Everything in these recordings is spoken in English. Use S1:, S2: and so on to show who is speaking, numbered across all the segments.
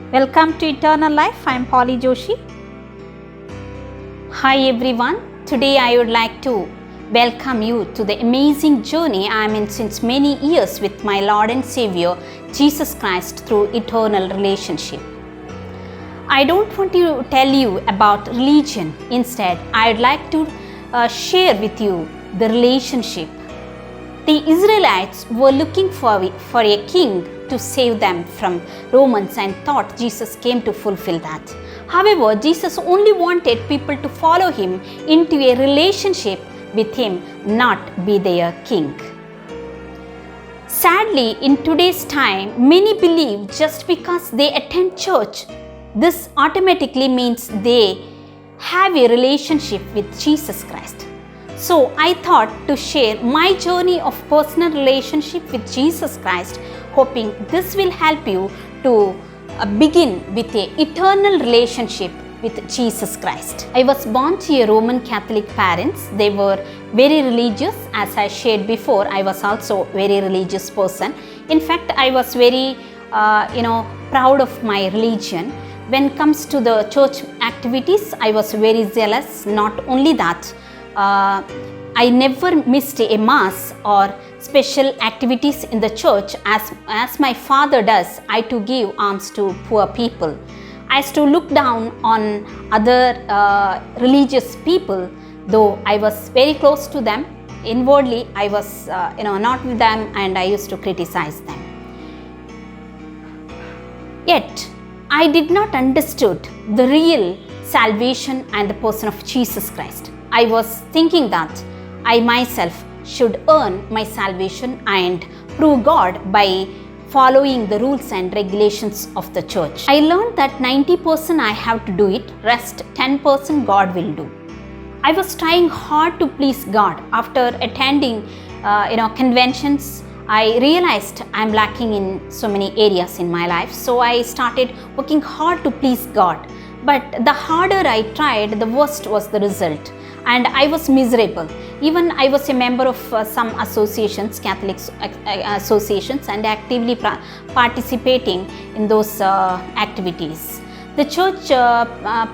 S1: Welcome to Eternal Life. I am Polly Joshi. Hi everyone. Today I would like to welcome you to the amazing journey I am in since many years with my Lord and Savior Jesus Christ through eternal relationship. I don't want to tell you about religion. Instead, I would like to share with you the relationship. The Israelites were looking for a king to save them from Romans and thought Jesus came to fulfill that. However, Jesus only wanted people to follow him into a relationship with him, not be their king. Sadly, in today's time, many believe just because they attend church, this automatically means they have a relationship with Jesus Christ. So I thought to share my journey of personal relationship with Jesus Christ, hoping this will help you to begin with an eternal relationship with Jesus Christ. I was born to a Roman Catholic parents. They were very religious. As I shared before, I was also a very religious person. In fact, I was very proud of my religion. When it comes to the church activities, I was very zealous. Not only that, I never missed a mass or special activities in the church as my father does. I to give alms to poor people. I used to look down on other religious people, though I was very close to them. Inwardly, I was not with them, and I used to criticize them. Yet, I did not understood the real salvation and the person of Jesus Christ. I was thinking that I myself should earn my salvation and prove God by following the rules and regulations of the church. I learned that 90% I have to do it, rest 10% God will do. I was trying hard to please God. After attending conventions, I realized I'm lacking in so many areas in my life. So I started working hard to please God. But the harder I tried, the worst was the result. And I was miserable. Even I was a member of some associations, Catholic associations, and actively participating in those activities. The church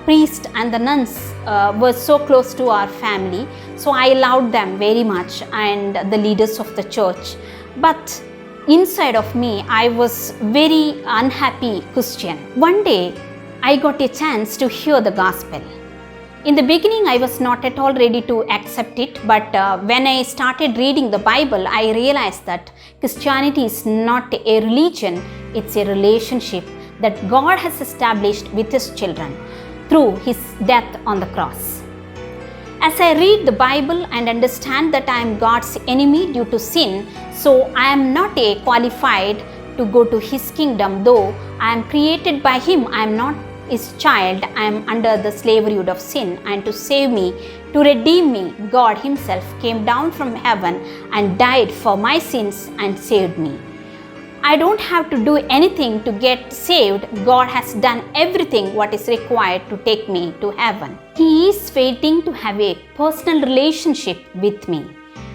S1: priest and the nuns were so close to our family, so I loved them very much, and the leaders of the church. But inside of me, I was very unhappy Christian. One day, I got a chance to hear the gospel. In the beginning, I was not at all ready to accept it, but when I started reading the Bible, I realized that Christianity is not a religion, it's a relationship that God has established with His children through His death on the cross. As I read the Bible and understand that I am God's enemy due to sin, so I am not qualified to go to His kingdom, though I am created by Him, I am not His child, I am under the slavery of sin, and to save me, to redeem me, God Himself came down from heaven and died for my sins and saved me. I don't have to do anything to get saved. God has done everything what is required to take me to heaven. He is waiting to have a personal relationship with me.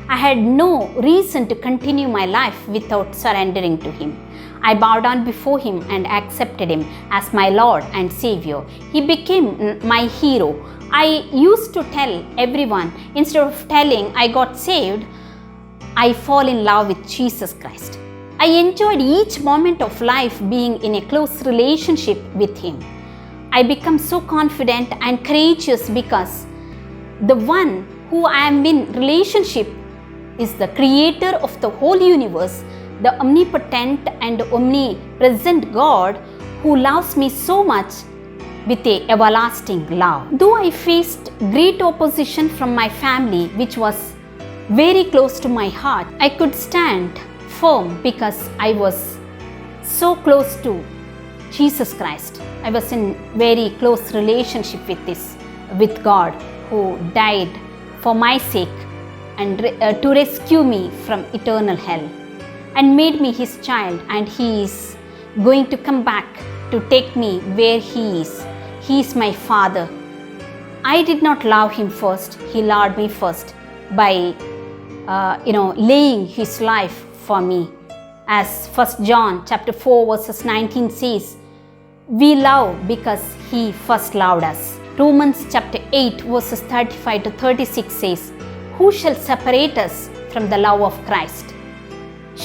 S1: I had no reason to continue my life without surrendering to Him. I bowed down before Him and accepted Him as my Lord and Savior. He became my hero. I used to tell everyone, instead of telling I got saved, I fall in love with Jesus Christ. I enjoyed each moment of life being in a close relationship with Him. I become so confident and courageous because the one who I am in relationship is the creator of the whole universe, the omnipotent and omnipresent God who loves me so much with an everlasting love. Though I faced great opposition from my family, which was very close to my heart, I could stand firm because I was so close to Jesus Christ. I was in very close relationship with God, who died for my sake and to rescue me from eternal hell, and made me His child, and He is going to come back to take me where He is. He is my Father. I did not love Him first. He loved me first by laying His life for me. As 1 John chapter 4 verses 19 says, We love because He first loved us. Romans chapter 8 verses 35 to 36 says, "Who shall separate us from the love of Christ?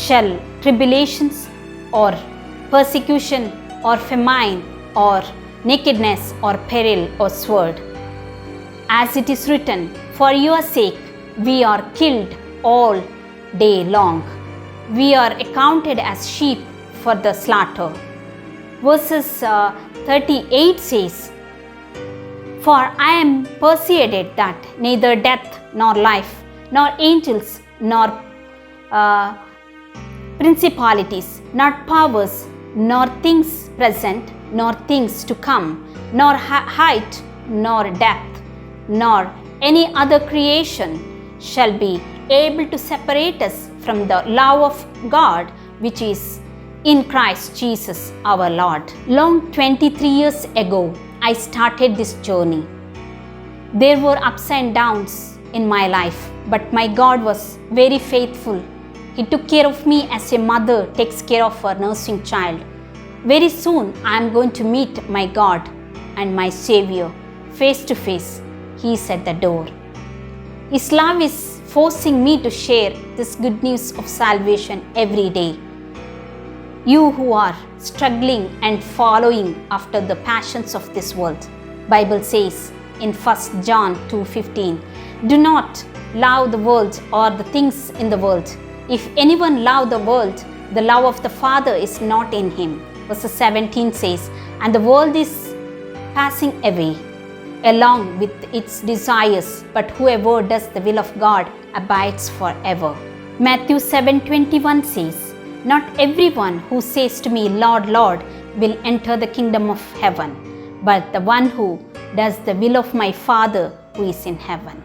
S1: Shall tribulations or persecution or famine or nakedness or peril or sword? As it is written, for your sake we are killed all day long. We are accounted as sheep for the slaughter." Verses 38 says, "For I am persuaded that neither death nor life, nor angels, nor principalities, nor powers, nor things present, nor things to come, nor height, nor depth, nor any other creation shall be able to separate us from the love of God which is in Christ Jesus our Lord." Long 23 years ago, I started this journey. There were ups and downs in my life, but my God was very faithful. He took care of me as a mother takes care of her nursing child. Very soon I am going to meet my God and my Savior face to face. He is at the door. His love is forcing me to share this good news of salvation every day. You who are struggling and following after the passions of this world, Bible says in 1 John 2:15, "Do not love the world or the things in the world. If anyone love the world, the love of the Father is not in him." Verse 17 says, "And the world is passing away along with its desires, but whoever does the will of God abides forever." Matthew 7:21 says, "Not everyone who says to me, 'Lord, Lord,' will enter the kingdom of heaven, but the one who does the will of my Father who is in heaven."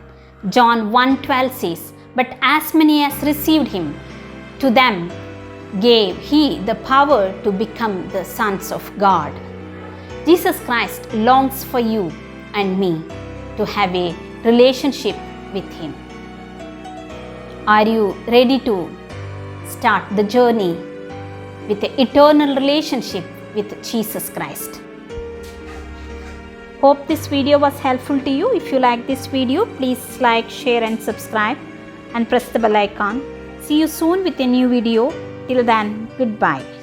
S1: John 1:12 says, "But as many as received him, to them gave he the power to become the sons of God." Jesus Christ longs for you and me to have a relationship with him. Are you ready to start the journey with an eternal relationship with Jesus Christ? Hope this video was helpful to you. If you like this video, please like, share and subscribe and press the bell icon. See you soon with a new video. Till then, goodbye.